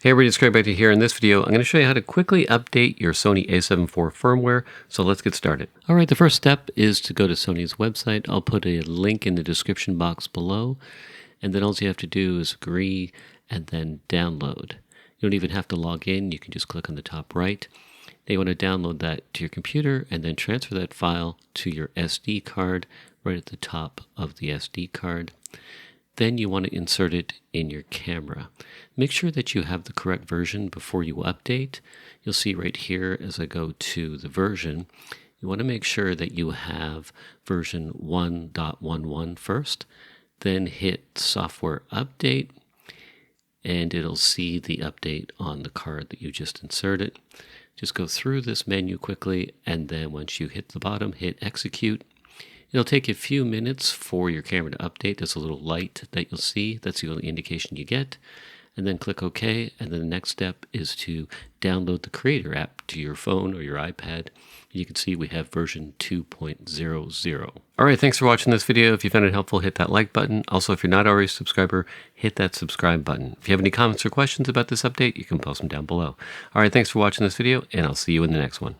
Hey everybody, it's Craig back to here. In this video, I'm going to show you how to quickly update your Sony A74 firmware. So let's get started. All right, the first step is to go to Sony's website. I'll put a link in the description box below. And then all you have to do is agree and then download. You don't even have to log in. You can just click on the top right. Now you want to download that to your computer and then transfer that file to your SD card right at the top of the SD card. Then you want to insert it in your camera. Make sure that you have the correct version before you update. You'll see right here as I go to the version, you want to make sure that you have version 1.11 first. Then hit software update and it'll see the update on the card that you just inserted. Just go through this menu quickly, and then once you hit the bottom, hit execute. It'll take a few minutes for your camera to update. There's a little light that you'll see. That's the only indication you get. And then click OK. And then the next step is to download the Creator app to your phone or your iPad. You can see we have version 2.00. All right, thanks for watching this video. If you found it helpful, hit that like button. Also, if you're not already a subscriber, hit that subscribe button. If you have any comments or questions about this update, you can post them down below. All right, thanks for watching this video, and I'll see you in the next one.